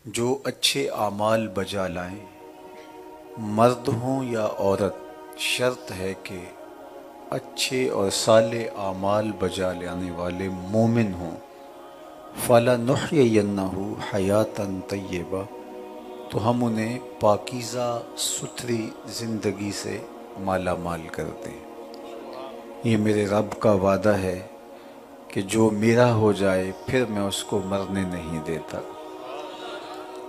جو اچھے اعمال بجا لائیں، مرد ہوں یا عورت، شرط ہے کہ اچھے اور صالح اعمال بجا لانے والے مومن ہوں۔ فَلَنُحْيِيَنَّهُ حَيَاةً طَيِّبَةً، تو ہم انہیں پاکیزہ ستھری زندگی سے مالا مال کر دیں۔ یہ میرے رب کا وعدہ ہے کہ جو میرا ہو جائے پھر میں اس کو مرنے نہیں دیتا،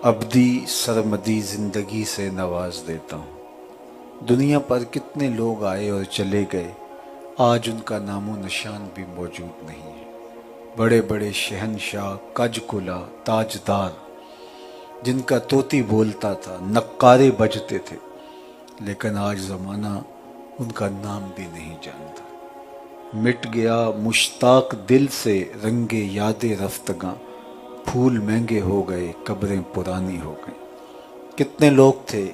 ابدی سرمدی زندگی سے نواز دیتا ہوں۔ دنیا پر کتنے لوگ آئے اور چلے گئے، آج ان کا نام و نشان بھی موجود نہیں ہے۔ بڑے بڑے شہنشاہ، کج کلا، تاجدار، جن کا طوطی بولتا تھا، نقارے بجتے تھے، لیکن آج زمانہ ان کا نام بھی نہیں جانتا۔ مٹ گیا مشتاق دل سے رنگ یاد رفتگاں، پھول مہنگے ہو گئے، قبریں پرانی ہو گئیں۔ کتنے لوگ تھے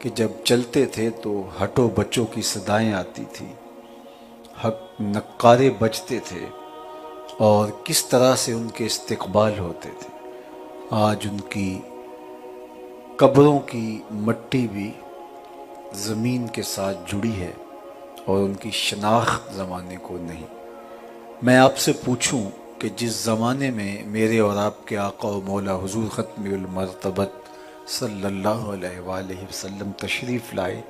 کہ جب چلتے تھے تو ہٹو بچوں کی صدائیں آتی تھی، حق نقارے بجتے تھے، اور کس طرح سے ان کے استقبال ہوتے تھے۔ آج ان کی قبروں کی مٹی بھی زمین کے ساتھ جڑی ہے اور ان کی شناخت زمانے کو نہیں۔ میں آپ سے پوچھوں کہ جس زمانے میں میرے اور آپ کے آقا و مولا حضور ختم المرتبت صلی اللہ علیہ وآلہ وسلم تشریف لائے،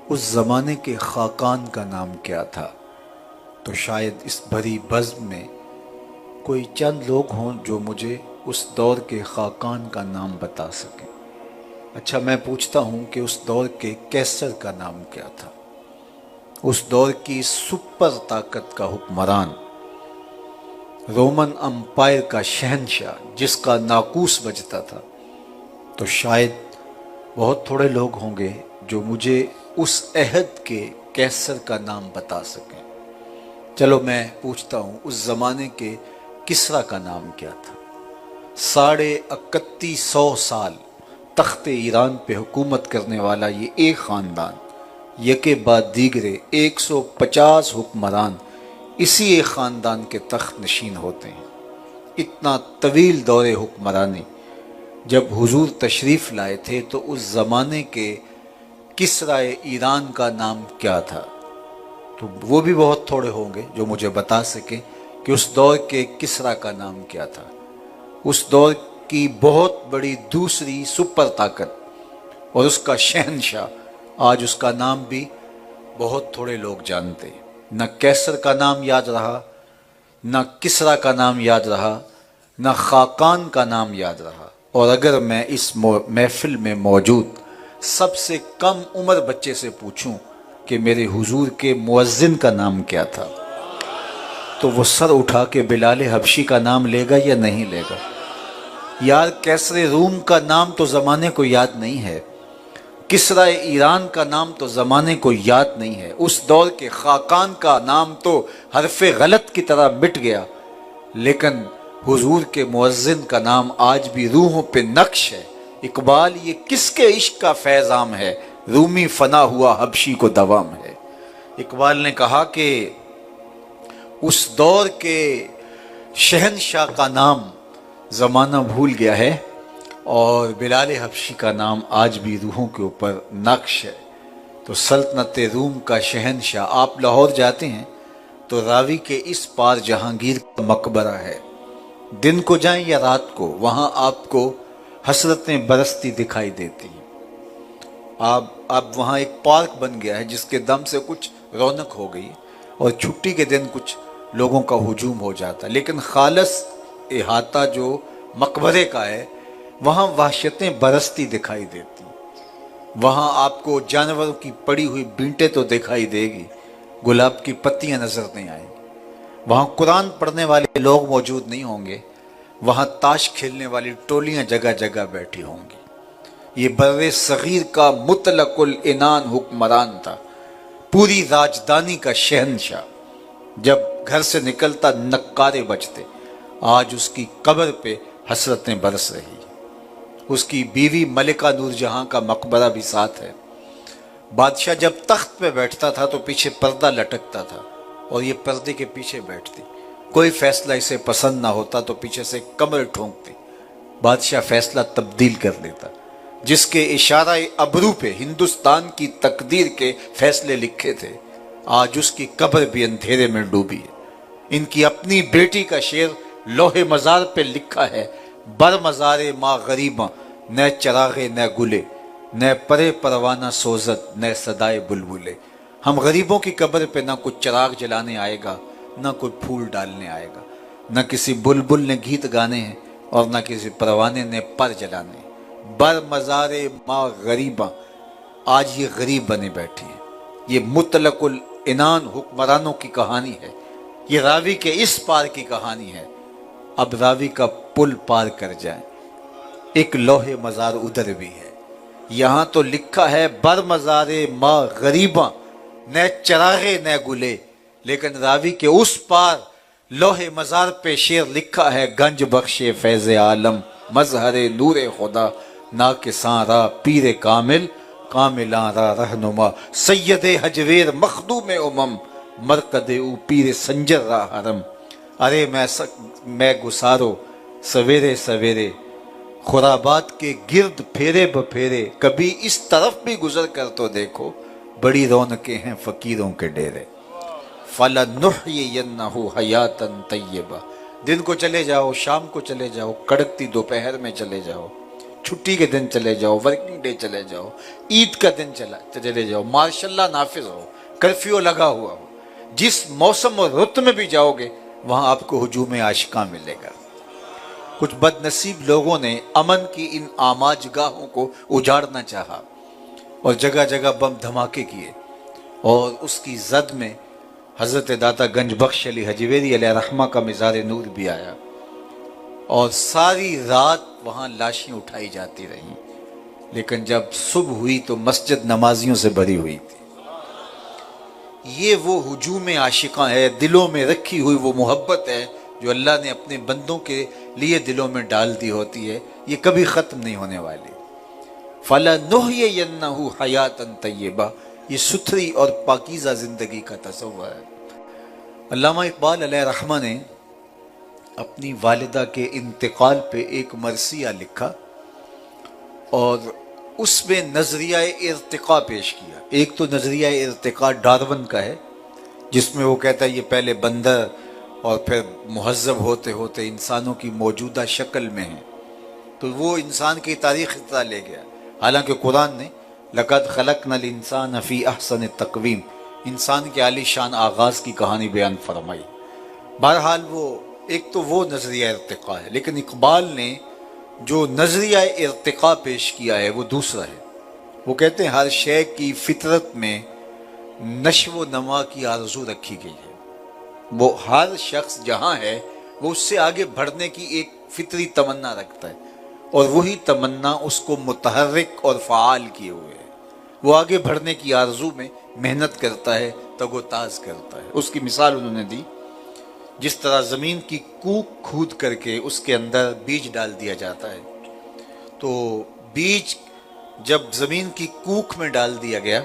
اس زمانے کے خاقان کا نام کیا تھا؟ تو شاید اس بھری بزم میں کوئی چند لوگ ہوں جو مجھے اس دور کے خاقان کا نام بتا سکیں۔ اچھا، میں پوچھتا ہوں کہ اس دور کے کیسر کا نام کیا تھا؟ اس دور کی سپر طاقت کا حکمران، رومن امپائر کا شہنشاہ، جس کا ناقوس بجتا تھا، تو شاید بہت تھوڑے لوگ ہوں گے جو مجھے اس عہد کے کیسر کا نام بتا سکیں۔ چلو میں پوچھتا ہوں، اس زمانے کے کسریٰ کا نام کیا تھا؟ 3150 سال تخت ایران پہ حکومت کرنے والا یہ ایک خاندان، یکے بعد دیگرے 150 حکمران اسی ایک خاندان کے تخت نشین ہوتے ہیں۔ اتنا طویل دور حکمرانی جب حضور تشریف لائے تھے تو اس زمانے کے کسریٰ ایران کا نام کیا تھا؟ تو وہ بھی بہت تھوڑے ہوں گے جو مجھے بتا سکیں کہ اس دور کے کسریٰ کا نام کیا تھا۔ اس دور کی بہت بڑی دوسری سپر طاقت اور اس کا شہنشاہ، آج اس کا نام بھی بہت تھوڑے لوگ جانتے ہیں۔ نہ کیسر کا نام یاد رہا، نہ کسریٰ کا نام یاد رہا، نہ خاقان کا نام یاد رہا۔ اور اگر میں اس محفل میں موجود سب سے کم عمر بچے سے پوچھوں کہ میرے حضور کے مؤذن کا نام کیا تھا، تو وہ سر اٹھا کے بلال حبشی کا نام لے گا یا نہیں لے گا؟ یار، کیسر روم کا نام تو زمانے کو یاد نہیں ہے، کسریٰ ایران کا نام تو زمانے کو یاد نہیں ہے، اس دور کے خاقان کا نام تو حرف غلط کی طرح مٹ گیا، لیکن حضور کے مؤذن کا نام آج بھی روحوں پہ نقش ہے۔ اقبال، یہ کس کے عشق کا فیض عام ہے، رومی فنا ہوا حبشی کو دوام ہے۔ اقبال نے کہا کہ اس دور کے شہنشاہ کا نام زمانہ بھول گیا ہے، اور بلال حبشی کا نام آج بھی روحوں کے اوپر نقش ہے۔ تو سلطنت روم کا شہنشاہ، آپ لاہور جاتے ہیں تو راوی کے اس پار جہانگیر کا مقبرہ ہے، دن کو جائیں یا رات کو، وہاں آپ کو حسرتیں برستی دکھائی دیتی ہیں۔ اب وہاں ایک پارک بن گیا ہے جس کے دم سے کچھ رونق ہو گئی، اور چھٹی کے دن کچھ لوگوں کا ہجوم ہو جاتا، لیکن خالص احاطہ جو مقبرے کا ہے وہاں وحشتیں برستی دکھائی دیتی۔ وہاں آپ کو جانوروں کی پڑی ہوئی بینٹیں تو دکھائی دے گی، گلاب کی پتیاں نظر نہیں آئیں گی۔ وہاں قرآن پڑھنے والے لوگ موجود نہیں ہوں گے، وہاں تاش کھیلنے والی ٹولیاں جگہ جگہ بیٹھی ہوں گی۔ یہ بر صغیر کا مطلق العنان حکمران تھا، پوری راجدانی کا شہنشاہ۔ جب گھر سے نکلتا نقارے بجتے، آج اس کی قبر پہ حسرتیں برس رہی۔ اس کی بیوی ملکہ نور جہاں کا مقبرہ بھی ساتھ ہے۔ بادشاہ جب تخت پہ بیٹھتا تھا تو پیچھے پردہ لٹکتا تھا، اور یہ پردے کے پیچھے بیٹھتی۔ کوئی فیصلہ اسے پسند نہ ہوتا تو پیچھے سے کمر ٹھونکتی، بادشاہ فیصلہ تبدیل کر لیتا، جس کے اشارہ ابرو پہ ہندوستان کی تقدیر کے فیصلے لکھے تھے، آج اس کی قبر بھی اندھیرے میں ڈوبی ہے۔ ان کی اپنی بیٹی کا شعر لوح مزار پہ لکھا ہے، بر مزار ماں غریباں، نہ چراغے نہ گلے، نہ پرے پروانہ سوزت، نہ صدائے بلبلے۔ ہم غریبوں کی قبر پہ نہ کوئی چراغ جلانے آئے گا، نہ کوئی پھول ڈالنے آئے گا، نہ کسی بلبل نے گیت گانے ہیں اور نہ کسی پروانے نے پر جلانے ہیں۔ بر مزار ماں غریباں، آج یہ غریب بنے بیٹھی ہیں۔ یہ مطلق العنان حکمرانوں کی کہانی ہے، یہ راوی کے اس پار کی کہانی ہے۔ اب راوی کا پل پار کر جائیں، ایک لوح مزار ادھر بھی ہے۔ یہاں تو لکھا ہے بر مزار ماں غریباں، نہ چراغے نہ گلے، لیکن راوی کے اس پار لوح مزار پہ شعر لکھا ہے، گنج بخش فیض عالم، مظہر نور خدا، ناکساں را پیر کامل، کاملاں را رہنما، سید حجویر مخدوم امم، مرکد او پیر سنجر را حرم۔ ارے میں گسارو سویرے سویرے، خرابات کے گرد پھیرے بپھیرے، کبھی اس طرف بھی گزر کر تو دیکھو، بڑی رونقیں ہیں فقیروں کے ڈیرے۔ فَلَنُحْيِيَنَّهُ حَيَاتًا طَيِّبَةً، دن کو چلے جاؤ، شام کو چلے جاؤ، کڑکتی دوپہر میں چلے جاؤ، چھٹی کے دن چلے جاؤ، ورکنگ ڈے چلے جاؤ، عید کا دن چلے جاؤ، مارشاء اللہ نافذ ہو، کرفیو لگا ہوا ہو، جس موسم اور رت میں بھی جاؤ گے وہاں آپ کو ہجوم عاشقاں ملے گا۔ کچھ بد نصیب لوگوں نے امن کی ان آماج گاہوں کو اجاڑنا چاہا اور جگہ جگہ بم دھماکے کیے، اور اس کی زد میں حضرت داتا گنج بخش علی حجویری علیہ رحمہ کا مزار نور بھی آیا، اور ساری رات وہاں لاشیں اٹھائی جاتی رہیں، لیکن جب صبح ہوئی تو مسجد نمازیوں سے بھری ہوئی تھی۔ یہ وہ ہجوم عاشقاں ہے، دلوں میں رکھی ہوئی وہ محبت ہے جو اللہ نے اپنے بندوں کے لیے دلوں میں ڈال دی ہوتی ہے، یہ کبھی ختم نہیں ہونے والی۔ فَلَنُحْيِيَنَّهُ حَيَاتًا طَيِّبَةً، یہ ستھری اور پاکیزہ زندگی کا تصور ہے۔ علامہ اقبال علیہ رحمہ نے اپنی والدہ کے انتقال پہ ایک مرثیہ لکھا اور اس میں نظریہ ارتقاء پیش کیا۔ ایک تو نظریہ ارتقاء ڈارون کا ہے، جس میں وہ کہتا ہے یہ پہلے بندر اور پھر مہذب ہوتے ہوتے انسانوں کی موجودہ شکل میں ہیں، تو وہ انسان کی تاریخ اتنا لے گیا، حالانکہ قرآن نے لَقَدْ خَلَقْنَا الْإِنسَانَ فِي أَحْسَنِ تَقْوِيمٍ، انسان کے عالی شان آغاز کی کہانی بیان فرمائی۔ بہرحال وہ ایک تو وہ نظریہ ارتقاء ہے، لیکن اقبال نے جو نظریہ ارتقاء پیش کیا ہے وہ دوسرا ہے۔ وہ کہتے ہیں ہر شے کی فطرت میں نشو و نما کی آرزو رکھی گئی ہے، وہ ہر شخص جہاں ہے وہ اس سے آگے بڑھنے کی ایک فطری تمنا رکھتا ہے، اور وہی تمنا اس کو متحرک اور فعال کیے ہوئے ہے۔ وہ آگے بڑھنے کی آرزو میں محنت کرتا ہے، تگ و تاز کرتا ہے۔ اس کی مثال انہوں نے دی، جس طرح زمین کی کوک کھود کر کے اس کے اندر بیج ڈال دیا جاتا ہے، تو بیج جب زمین کی کوک میں ڈال دیا گیا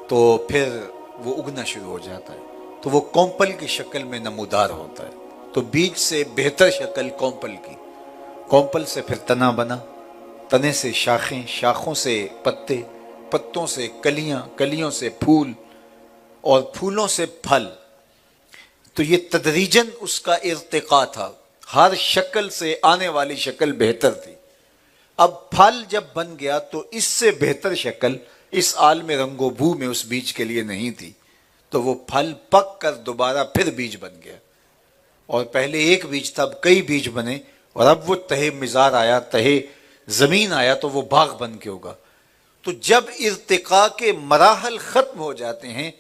تو پھر وہ اگنا شروع ہو جاتا ہے، تو وہ کومپل کی شکل میں نمودار ہوتا ہے۔ تو بیج سے بہتر شکل کومپل کی، کومپل سے پھر تنا بنا، تنے سے شاخیں، شاخوں سے پتے، پتوں سے کلیاں، کلیوں سے پھول، اور پھولوں سے پھل۔ تو یہ تدریجاً اس کا ارتقاء تھا، ہر شکل سے آنے والی شکل بہتر تھی۔ اب پھل جب بن گیا تو اس سے بہتر شکل اس عالم رنگ و بو میں اس بیج کے لیے نہیں تھی، تو وہ پھل پک کر دوبارہ پھر بیج بن گیا، اور پہلے ایک بیج تھا، اب کئی بیج بنے، اور اب وہ تہے مزار آیا، تہے زمین آیا، تو وہ باغ بن کے ہوگا۔ تو جب ارتقاء کے مراحل ختم ہو جاتے ہیں